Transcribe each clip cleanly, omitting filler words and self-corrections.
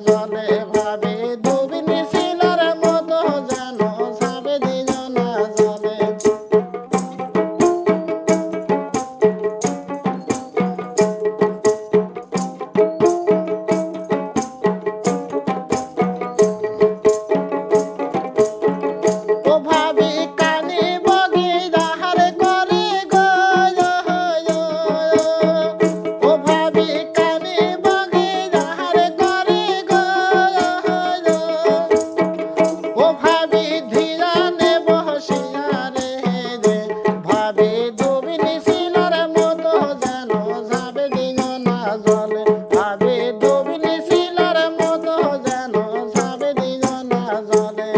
জলে ভাবে দুবিনি শিলার মতো যেন ভাবে দুজনা জলে ও ভাবি কানে বগে যাহার করে গো ও ভাবি কানে বগে যাহার করে গো ও ভাবি ধীরানে বসিয়া রে ভাবি দুবিনি শিলার মতো যেন যাবে দুজনা জলে ভাবি দুবিনি শিলার মতো যেন যাবে দুজনা জলে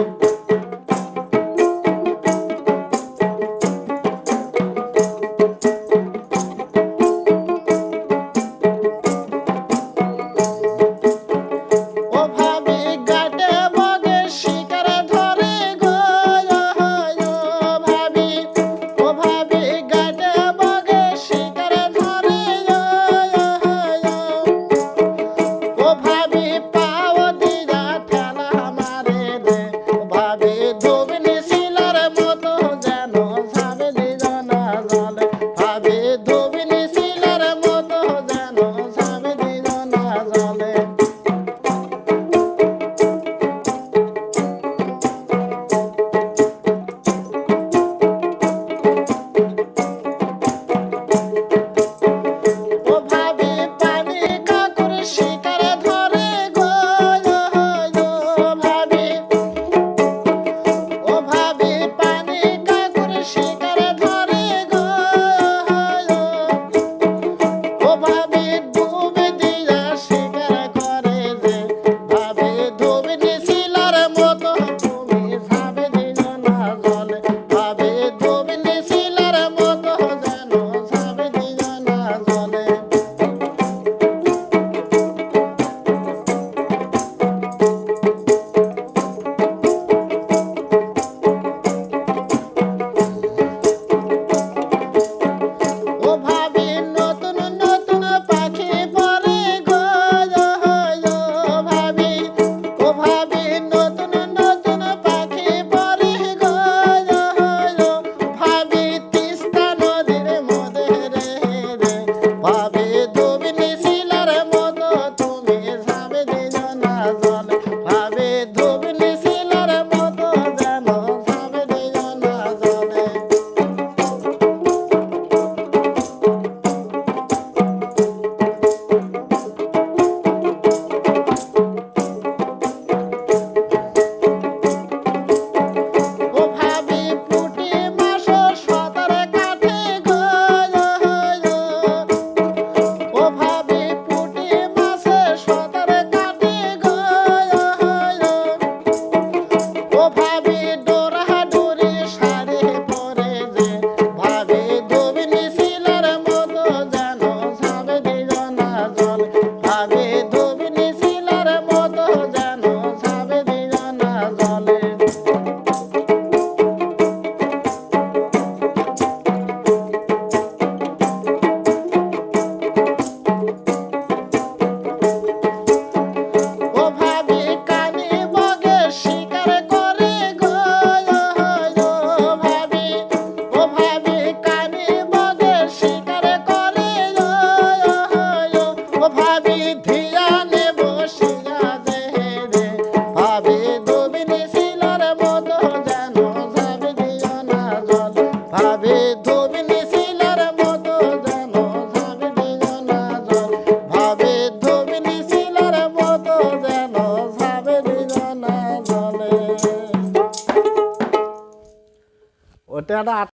ও ভাবি গাটে বগে শিকার ধরে গো ভাবি ও ভাবি গাটে বগে শিকার ধরে ও ভাবি পাও দিরা ঠেলা মারে রে ভাবি দুবিনি শিলার মতো যেন যাবে দুজনা জলে ভাবি দুবিনি শিলার মতো যেন যাবে দুজনা জলে ও ভাবি পানি কাকুর শিকার ধরে গো ভাবি ও ভাবি পানি কাকুর শিকার ধরে গো ও ভাবি ডুবে দিয়া শিকার করে যে ভাবি দুবিনি শিলার মতো তুমি যাবে দুজনা জলে ভাবি দুবিনি শিলার মতো যেন যাবে দুজনা জলে ও ভাবি নতুন নতুন পাখি পরে গো ভাবি ও ভাবি নতুন নতুন পাখি পরে গো ভাবি তিস্তা নদীর মধ্যে রে ভাবি দুবিনি শিলার মতো তুমি যাবে দুজনা জলে ভাবি দুবিনি শিলার মতো যেন যাবে দুজনা জলে ও ভাবি পুটি মাস সাঁতার কাটে গো ও ভাবি পুটি মাসে সাঁতার কাটে গো ও ভাবি ডোরা ডোরি শাড়ি পরে যে ভাবি দুবিনি শিলার মতো যেন যাবে দুজনা জলে ভাবি দুবিনি শিলার মতো যেন যাবে দুজনা জলে ও ভাবি কানে বগে শিকার করে গো ভাবি ও ভাবি কানে বগে শিকার করে ও ভাবি ধিয়ানে বসিয়া দে রে ভাবি দুবিনি শিলার মতো যেন যাবে দুজনা জলে ভাবি দুবিনি শিলার মতো যেন যাবে দুজনা জলে ভাবি দুবিনি শিলার মতো যেন যাবে দুজনা জলে ওটা একটা